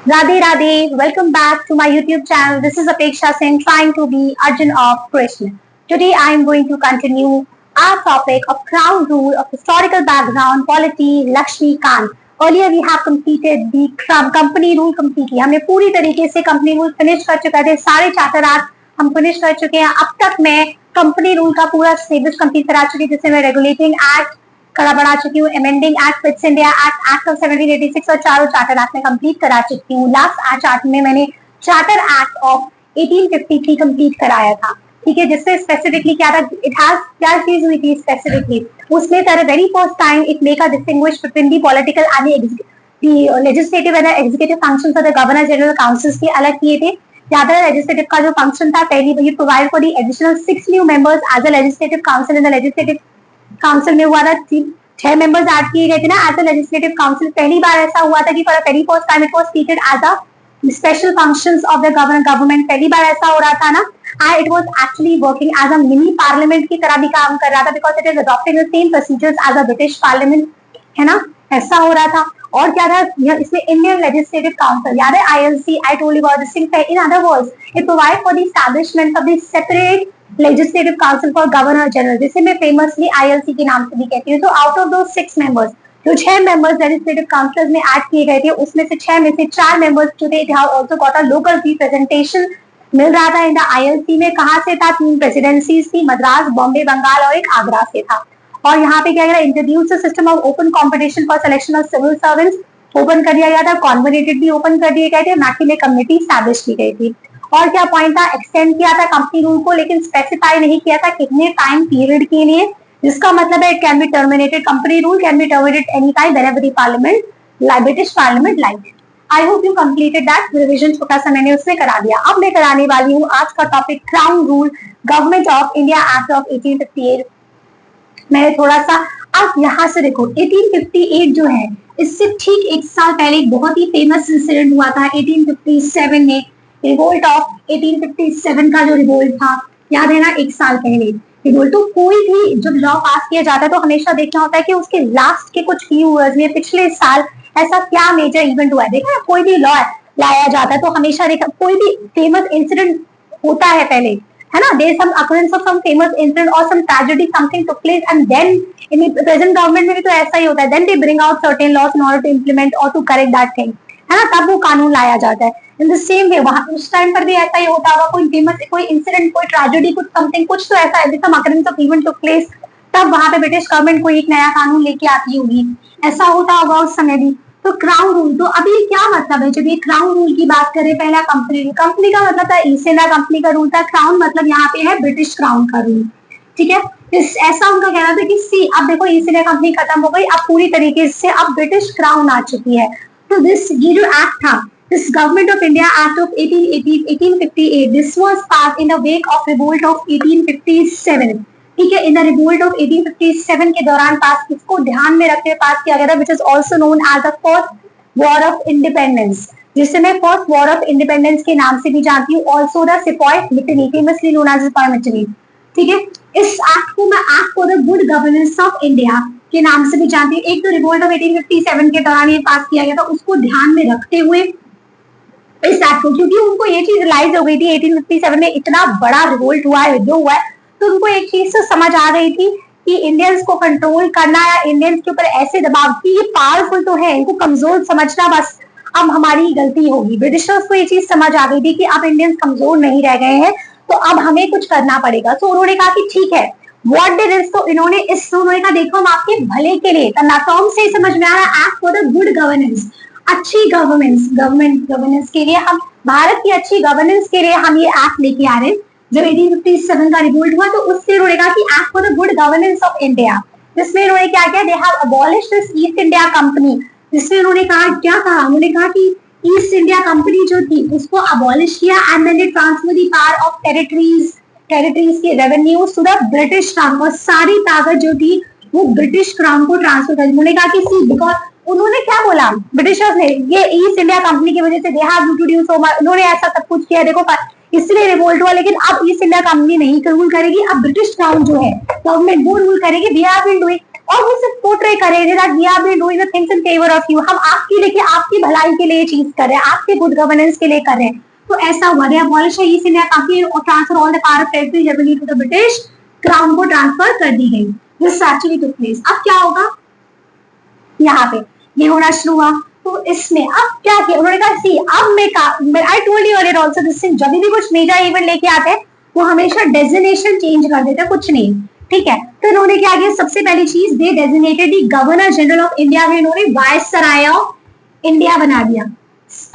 Radhe Radhe, welcome back to my YouTube channel. This is Apeksha Singh trying to be Arjun of Krishna. Today I am going to continue our topic of crown rule of historical background, polity, Lakshmi Kant. Earlier we have completed the company rule completely. हमने पूरी तरीके से company rule finish कर चुके थे, सारे chapter आज हम finish कर चुके हैं. अब तक मैं company rule का पूरा syllabus complete करा चुकी हूँ, जिससे मैं regulating act कड़ा बढ़ा चुकी हूँ, amending act, fits India act, act of 1786 और चारों चार्टर एक्ट में कंप्लीट करा चुकी हूँ. लास्ट चार्ट में मैंने चार्टर एक्ट ऑफ 1853 कंप्लीट कराया था. ठीक है, जिससे स्पेसिफिकली क्या था, इट हैज क्या चीज हुई थी स्पेसिफिकली, उसमें for the very first time it make a distinguish between the political and the legislative and executive functions of the governor general councils के अलग किए थे. ज्यादा लेजिस्लेटिव का जो फंक्शन था, पहली ये provide for the additional 6 new members as a legislative council. In the legislative council में हुआ था 6 मेंबर्स ऐड किए गए थे ना एज अ लेजिस्लेटिव काउंसिल. पहली बार ऐसा हुआ था कि for very first time it was treated as a special functions of the government. पहली बार ऐसा हो रहा था ना, and it was actually working as a mini parliament की तरह भी काम कर रहा था, because it is adopting the same procedures as a British parliament, है ना, ऐसा हो रहा था. और क्या था, इसमें इंडियन लेजिस्लेटिव काउंसिल, याद है ILC, I told you about this thing. In other words it provide for the establishment of the separate legislative council for governor general, जिसे मैं फेमसली ILC के नाम से भी कहती हूँ. तो आउट ऑफ दो 6 मेंबर्स, जो 6 मेंबर्स लेजिस्लेटिव काउंसिल में ऐड किए गए थे, उसमें से 6 में से 4 मेंबर्स जो थे also got a local representation मिल रहा था इन द ILC में. कहाँ से था, 3 प्रेसिडेंसीज थी, मद्रास, बॉम्बे, बंगाल और एक आगरा से था. और यहाँ पे क्या करा, introduce system of open competition for selection of civil servants open कर दिया गया था, कॉन्वोकेटेड भी ओपन कर दिए गए थे, मैट में कमेटी स्टैब्लिश की गई थी. और क्या पॉइंट था, एक्सटेंड किया था कंपनी रूल को, लेकिन स्पेसिफाई नहीं किया था कितने टाइम पीरियड के लिए, जिसका मतलब है it can be terminated, company rule can be terminated any time whenever the parliament, British parliament like it. I hope you completed that revision, छोटा सा मैंने उसमें करा दिया. अब मैं कराने वाली हूँ आज का topic crown rule, government of India act of 1858. मैंने थोड़ा सा, अब यहाँ से देखो 1858 जो है, इससे ठीक 1 साल पहले एक बहुत ही फेमस इंसिडेंट हुआ था 1857 में. रिवोल्ट ऑफ 1857 का जो रिवोल्ट था, याद है ना, 1 साल पहले रिवोल्ट. तो कोई भी जब लॉ पास किया जाता है तो हमेशा देखना होता है कि उसके लास्ट के कुछ फ्यू इयर्स में, पिछले साल ऐसा क्या मेजर इवेंट हुआ है. देखा, कोई भी लॉ लाया जाता है तो हमेशा देखा कोई भी फेमस इंसिडेंट होता है पहले, है ना, there some occurrence of some famous incident or some tragedy, something took place, and then in the present government में भी तो ऐसा ही होता है, then they bring out certain laws in order to implement or to correct that thing, है ना, तब वो कानून लाया जाता है. इन द सेम वे वहां उस टाइम पर भी ऐसा ही होता होगा, कोई फेमस, कोई इंसिडेंट, कोई ट्रेजेडी, कुछ समथिंग, कुछ तो ऐसा है, सम occurrence of event took place, तब वहां पे ब्रिटिश गवर्नमेंट कोई एक नया कानून लेके आती होगी. ऐसा होता होगा उस समय भी. तो क्राउन रूल, तो अभी क्या मतलब है, जब ये क्राउन रूल की बात करें, पहला कंपनी रूल, कंपनी का मतलब था ईस्ट इंडिया कंपनी का रूल था, क्राउन मतलब यहाँ पे है ब्रिटिश क्राउन का रूल. ठीक है, ऐसा उनका कहना था कि सी, अब देखो ईस्ट इंडिया कंपनी खत्म हो गई, अब पूरी तरीके से अब ब्रिटिश क्राउन आ चुकी है. तो दिस, ये जो एक्ट था, this government of India act of 1858, this was pass in the wake of revolt of 1857. ठीक है, इन द रिवोल्ट ऑफ 1857 के दौरान पास, इसको ध्यान में रखते हुए पास किया गया था, which is also known as the first war of independence, जिसे मैं फर्स्ट वॉर ऑफ इंडिपेंडेंस के नाम से भी जानती हूँ. Also the sepoy mutiny, famously known as sepoy mutiny. ठीक है, इस एक्ट को मैं act for the good governance of India के नाम से भी जानती हूँ. एक तो रिवोल्ट ऑफ 1857 के दौरान ये पास किया गया था, उसको ध्यान में रखते हुए इस एक्ट को, क्योंकि उनको ये चीज रियलाइज हो गई थी 1857 में इतना बड़ा रिवोल्ट हुआ है, जो हुआ है, तो उनको एक चीज तो समझ आ गई थी कि इंडियंस को कंट्रोल करना या इंडियंस के ऊपर ऐसे दबाव की, ये पावरफुल तो है, इनको कमजोर समझना बस अब हमारी गलती होगी. ब्रिटिशर्स को ये चीज समझ आ गई थी कि अब इंडियंस कमजोर नहीं रह गए हैं, तो अब हमें कुछ करना पड़ेगा. तो उन्होंने कहा कि ठीक है, व्हाट डिड दिस, तो उन्होंने कहा देखो हम आपके भले के लिए, टर्म से समझ में आ रहा है, act for the good governance, अच्छी गवर्नेंस के लिए, हम भारत की अच्छी गवर्नेंस के लिए हम ये एक्ट लेके आ रहे हैं. जब 1857 का रिवोल्ट हुआ तो उससे उन्होंने कहा कि act for the good governance of India, जिसमें उन्होंने क्या किया, they have abolished this east India company, जिसमें उन्होंने कहा, क्या कहा, उन्होंने कहा कि ईस्ट इंडिया कंपनी जो थी उसको अबॉलिश किया, and then they transfer the power of territories के revenues to the British crown, और सारी ताकत जो थी वो ब्रिटिश क्राउन को ट्रांसफर कर दी. उन्होंने कहा कि सी, बिकॉज उन्होंने क्या बोला ब्रिटिशर्स ने, ये ईस्ट इंडिया कंपनी की वजह से they have introduce so much, उन्होंने ऐसा सब कुछ किया, देखो इसलिए रिवोल्ट हुआ, लेकिन अब ईस्ट इंडिया कंपनी नहीं रूल करेगी, अब ब्रिटिश क्राउन जो है गवर्नमेंट वो रूल करेगी. वी हैव बीन डूइंग, और वो सिर्फ पोर्ट्रे कर रहे थे that we are doing the things in favour of you, हम आपके लिए, आपकी भलाई के लिए चीज कर रहे हैं, आपके गुड गवर्नेंस के लिए कर रहे हैं। तो ऐसा हुआ, they abolish East India Company और transfer all the power of territory revenue to the British crown को ट्रांसफर कर दी गई। This actually took place. अब क्या होगा, यहाँ पे ये होना शुरू हुआ। तो इसमें अब क्या किया उन्होंने कहा, सी अब I told you earlier also this thing, जब भी कुछ मेजर इवेंट लेके आते हैं वो हमेशा डेजिग्नेशन चेंज कर देते हैं, कुछ नहीं, ठीक है। तो इन्होंने क्या किया, सबसे पहली चीज they designated the governor general of India में इन्होंने वायसराय ऑफ इंडिया बना दिया।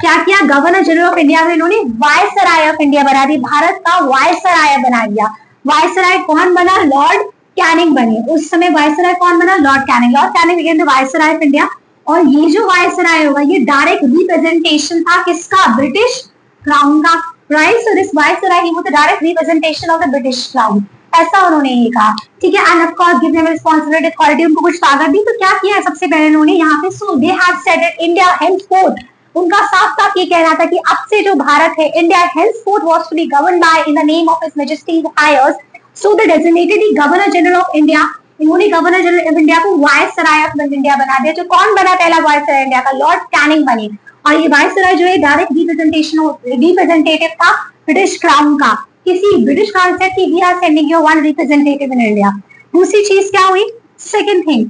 क्या किया, गवर्नर जनरल ऑफ इंडिया में इन्होंने वायसराय ऑफ इंडिया बना दी, भारत का वायसराय बना दिया। वायसराय कौन बना, लॉर्ड कैनिंग बने। उस समय वायसराय कौन बना, Lord Canning. Lord Canning became the viceroy of India. और ये जो वायसराय होगा ये डायरेक्ट रिप्रेजेंटेशन था किसका, ब्रिटिश क्राउन का, right. So this viceroy he was the direct representation of the British crown, ऐसा उन्होंने ये कहा, ठीक है। End of course give them responsibility, authority, उनको कुछ ताकत दी। तो क्या किया सबसे पहले उन्होंने यहाँ पे, so they have said it India henceforth, उनका साफ साफ ये कहना था कि अब से जो भारत है, India henceforth was to be governed by in the name of his majesty's hires, so they designated the governor general of India, इन्होंने गवर्नर जनरल ऑफ इंडिया को वायसराय ऑफ इंडिया बना दिया। जो कौन बना पहला वायसराय इंडिया का, Lord Canning बने। और ये वायसराय जो है डायरेक्ट रिप्रेजेंटेटिव था ब्रिटिश क्राउन का, किसी ब्रिटिश क्राउन से कि we are sending you one representative in India. दूसरी चीज क्या हुई, सेकंड थिंग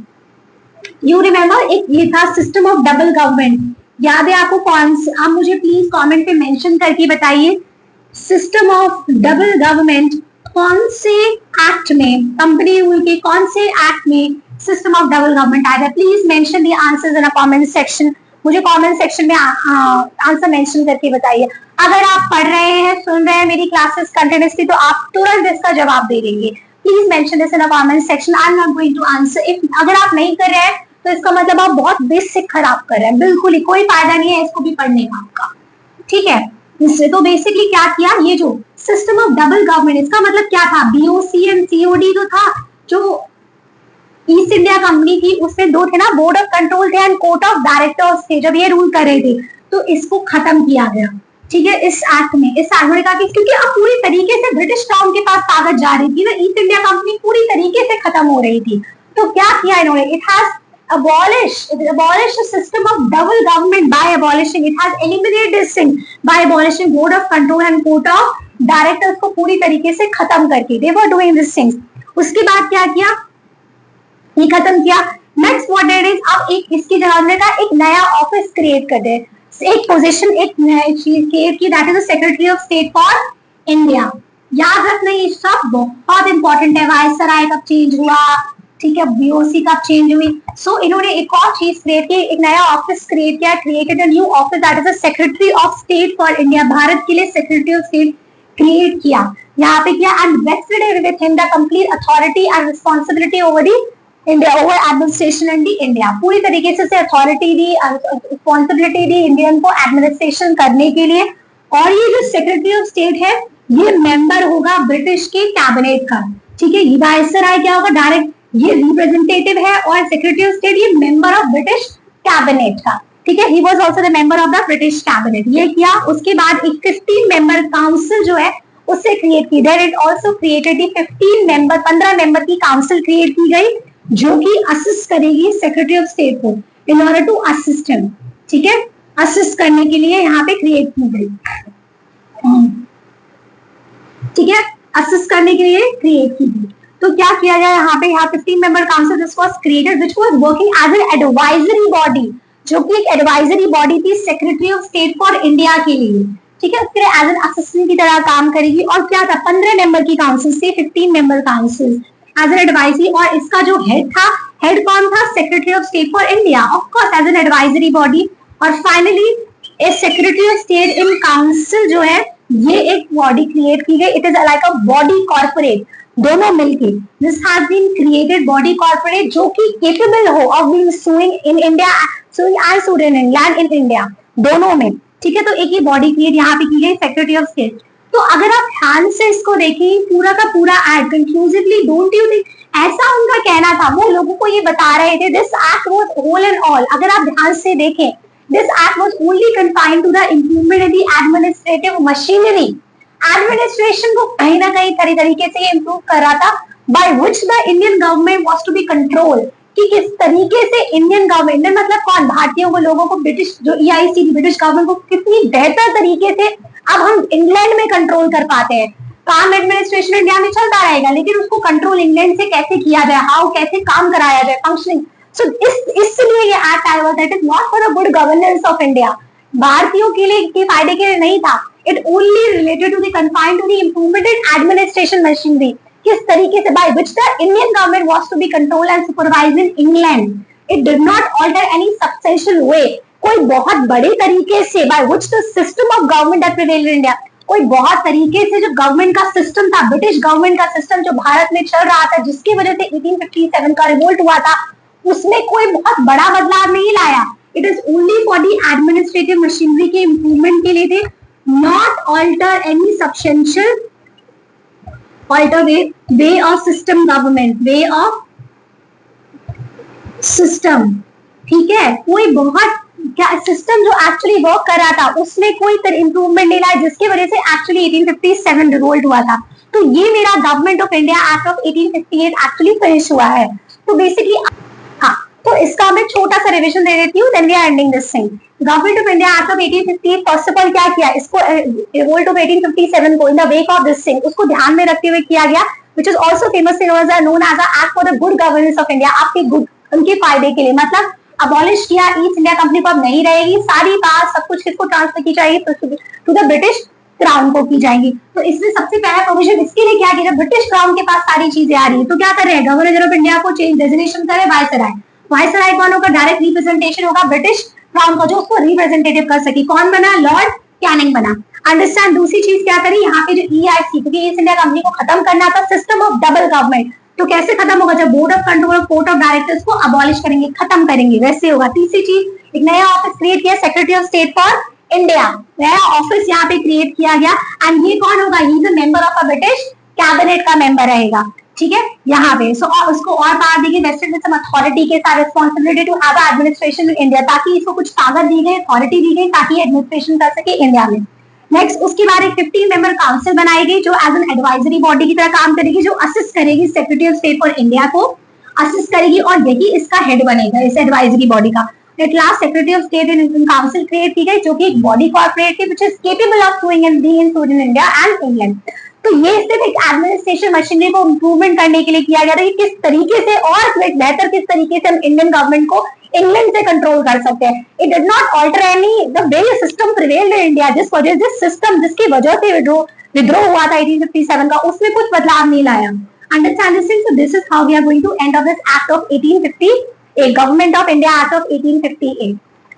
यू रिमेंबर, एक ये था सिस्टम ऑफ डबल गवर्नमेंट, याद है आपको कौन से, आप मुझे प्लीज कमेंट पे मेंशन करके बताइए सिस्टम ऑफ डबल गवर्नमेंट कौन से एक्ट में, कंपनी रूल के कौन से एक्ट में सिस्टम ऑफ डबल गवर्नमेंट आया था। Please mention the answers in a comment section, मुझे कमेंट सेक्शन में आंसर मेंशन करके बताइए। अगर आप पढ़ रहे हैं, सुन रहे हैं मेरी क्लासेस कंटिन्यूअसली, तो आप तुरंत इसका जवाब दे देंगे। Please mention this in a comment section, I am not going to answer. If अगर आप नहीं कर रहे हैं तो इसका मतलब आप बहुत बेसिक खराब कर रहे हैं, बिल्कुल ही कोई फायदा नहीं है इसको भी पढ़ने का आपका, ठीक है। इससे तो बेसिकली क्या किया, ये जो सिस्टम ऑफ डबल गवर्नमेंट, इसका मतलब क्या था, बीओसी एंड सीओडी जो था, जो ईस्ट इंडिया कंपनी थी उसमें दो थे ना, बोर्ड ऑफ कंट्रोल थे एंड कोर्ट ऑफ डायरेक्टर्स थे, जब ये रूल कर रहे थे तो इसको खत्म किया गया, ठीक है। इस एक्ट में, इस एक्ट में कहा कि क्योंकि अब पूरी तरीके से ब्रिटिश क्राउन के पास ताकत जा रही थी ना, ईस्ट इंडिया कंपनी पूरी तरीके से खत्म हो रही थी, तो क्या किया इन्होंने, it has abolished the system of double government by abolishing, it has eliminated this thing by abolishing board of control and court of directors को पूरी तरीके से खत्म करके, they were doing these things। उसके बाद क्या किया, ये खत्म किया। नेक्स्ट व्हाट इट इज, अब एक इसकी जगह हमने कहा एक नया ऑफिस क्रिएट कर दे, एक पोजीशन, एक चीज क्रिएट की, that is the secretary of state for India. याद रखना ये सब बहुत इंपॉर्टेंट है, वायसराय कब चेंज हुआ, ठीक है, बीओसी कब चेंज हुई। सो इन्होंने एक और चीज क्रिएट की, एक नया ऑफिस क्रिएट किया, created a new office that is the secretary of state for India, Bharat के लिए सेक्रेटरी ऑफ स्टेट क्रिएट किया, यहाँ पे किया। And wasted with him the complete authority and responsibility over the India, over administration in the India, पूरी तरीके से authority दी, responsibility दी Indian को एडमिनिस्ट्रेशन करने के लिए। और ये जो सेक्रेटरी ऑफ स्टेट है ये मेंबर होगा ब्रिटिश के कैबिनेट का, ठीक है। ये वायसराय क्या होगा, डायरेक्ट ये रिप्रेजेंटेटिव है, और सेक्रेटरी ऑफ स्टेट ये मेंबर ऑफ ब्रिटिश कैबिनेट का, ठीक है। He was also the member of the British cabinet, ये किया। उसके बाद एक 15 मेंबर काउंसिल जो है उससे क्रिएट की, there it also created 15 member की काउंसिल क्रिएट की गई, जो कि असिस्ट करेगी सेक्रेटरी ऑफ स्टेट को in order to assist him, ठीक है, असिस्ट करने के लिए यहाँ पे क्रिएट की गई, ठीक है, असिस्ट करने के लिए क्रिएट की गई। तो क्या किया जाए यहाँ पे, यहाँ 15 member council this was created which was working as an advisory body, जो कि एक एडवाइजरी बॉडी थी secretary of state for India के लिए, ठीक है, उसके लिए एज एन असिस्टेंट की तरह काम करेगी। और क्या था, 15 मेंबर की काउंसिल से 15 member council as an advisory, और इसका जो हेड था, हेड कौन था, secretary of state for India, of course as an advisory body. और finally a secretary of state in council जो है ये एक बॉडी क्रिएट की गई, it is like a body corporate, दोनों मिलके this has been created body corporate, जो कि केपेबल हो of being suing in India, suing and sued in England in India, दोनों में, ठीक है। तो एक ही बॉडी क्रिएट यहाँ पे की गई, सेक्रेटरी ऑफ स्टेट। तो अगर आप ध्यान से इसको देखें पूरा का पूरा ad conclusively, don't you think, ऐसा उनका कहना था, वो लोगों को ये बता रहे थे, this act was whole and all, अगर आप ध्यान से देखें, this act was only confined to the improvement in the administrative machinery, administration को कहीं ना कहीं तरीके से इंप्रूव कर रहा था, by which the Indian government was to be control, कि किस तरीके से इंडियन गवर्नमेंट ने, मतलब कौन, भारतीयों को, लोगों को, ब्रिटिश जो EIC ब्रिटिश गवर्नमेंट को कितनी बेहतर तरीके से अब हम इंग्लैंड में कंट्रोल कर पाते हैं। काम एडमिनिस्ट्रेशन इंडिया में चलता रहेगा, लेकिन उसको कंट्रोल इंग्लैंड से कैसे किया जाए, हाउ, कैसे काम कराया जाए, फंक्शनिंग। सो इसलिए ये एक्ट आया हुआ, that is not for the good governance of India, भारतीयों के लिए, के फायदे के लिए नहीं था। It only related to the confined to the improvement in administration machinery, किस तरीके से by which the Indian government was to be control and supervise in England. It did not alter any substantial way, कोई बहुत बड़े तरीके से, by which the system of government that prevailed in India, कोई बहुत तरीके से जो गवर्नमेंट का सिस्टम था, ब्रिटिश गवर्नमेंट का सिस्टम जो भारत में चल रहा था, जिसकी वजह से 1857 का रिवोल्ट हुआ था, उसमें कोई बहुत बड़ा बदलाव नहीं लाया। It is only for the administrative machinery के इम्प्रूवमेंट के लिए थे, not alter any substantial alter way of system government, way of system. ठीक है, कोई बहुत क्या सिस्टम जो एक्चुअली वर्क कर रहा था उसमें कोई इंप्रूवमेंट नहीं लाया, जिसकी वजह से एक्चुअली 1857 रिवोल्ट हुआ था। तो ये मेरा government of India act of 1858 actually finish हुआ है। तो बेसिकली हाँ, तो इसका मैं छोटा सा रिविजन दे देती हूँ, then we are ending this thing. Government of India act of 1858 first of all क्या किया, इसको रिवोल्ट ऑफ 1857 को in the wake of this thing उसको ध्यान में रखते हुए किया गया, which is also famously known as a act for the good governance of India, आपके गुड, उनके फायदे के लिए। मतलब अबॉलिश किया, ईस्ट इंडिया कंपनी को अब नहीं रहेगी, सारी बात सब कुछ किसको ट्रांसफर की जाएगी, टू द ब्रिटिश क्राउन को की जाएगी। तो इसमें सबसे पहला प्रोविजन इसके लिए क्या किया, ब्रिटिश क्राउन के पास सारी चीजें आ रही है, तो क्या कर रहे हैं, गवर्नर जनरल ऑफ इंडिया को चेंज डेजिग्नेशन करे वायसराय। वायसराय कौन होगा, डायरेक्ट रिप्रेजेंटेशन होगा ब्रिटिश क्राउन का, जो उसको रिप्रेजेंटेटिव कर सके। कौन बना, लॉर्ड कैनिंग बना। अंडरस्टैंड। दूसरी चीज क्या करी, यहाँ पे जो EIC, क्योंकि ईस्ट इंडिया कंपनी को खत्म करना था, सिस्टम ऑफ डबल गवर्नमेंट, तो कैसे खत्म होगा, जब board of control, court of directors को अबॉलिश करेंगे, खत्म करेंगे, वैसे होगा। तीसरी चीज, एक नया ऑफिस क्रिएट किया, secretary of state for India, नया ऑफिस यहाँ पे क्रिएट किया गया। एंड ये कौन होगा, he is a member of a British cabinet का मेंबर रहेगा। ठीक है, यहाँ पे सो उसको और पावर दी गई, वेस्टेड विद सम अथॉरिटी के साथ, responsibility to have administration in India, ताकि इसको कुछ ताकत दी गई, अथॉरिटी दी गई, ताकि एडमिनिस्ट्रेशन कर सके इंडिया में। नेक्स्ट, उसके बाद एक 15 मेंबर काउंसिल बनाई गई, जो एज एन एडवाइजरी बॉडी की तरह काम करेगी, जो असिस्ट करेगी secretary of state for India को, असिस्ट करेगी, और यही इसका हेड बनेगा, इस एडवाइजरी बॉडी का। At last secretary of state in council create की गई, जो कि एक बॉडी कॉर्पोरेट थी, which is capable of doing and being in India and England. तो ये सिर्फ एक एडमिनिस्ट्रेशन मशीनरी को इम्प्रूवमेंट करने के लिए किया गया था, कि किस तरीके से और बेहतर किस तरीके से हम इंडियन गवर्नमेंट को इंग्लैंड से कंट्रोल कर सकते हैं। It did not alter any the way system prevailed in India, जिस सिस्टम जिसकी वजह से विद्रोह हुआ था 1857 का, उसमें कुछ बदलाव नहीं लाया। Understand this thing. So this is how we are going to end of this act of 1858, government of India act of 1858।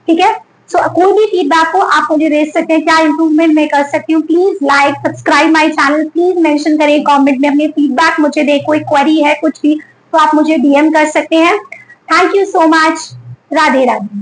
ठीक है, सो कोई भी फीडबैक हो आप मुझे भेज सकते हैं, क्या इंप्रूवमेंट मैं कर सकती हूँ। Please like, subscribe my channel, please mention करें कमेंट में अपने फीडबैक मुझे दे, कोई क्वेरी है कुछ भी तो आप मुझे DM कर सकते हैं। Thank you so much. Radhe Radhe.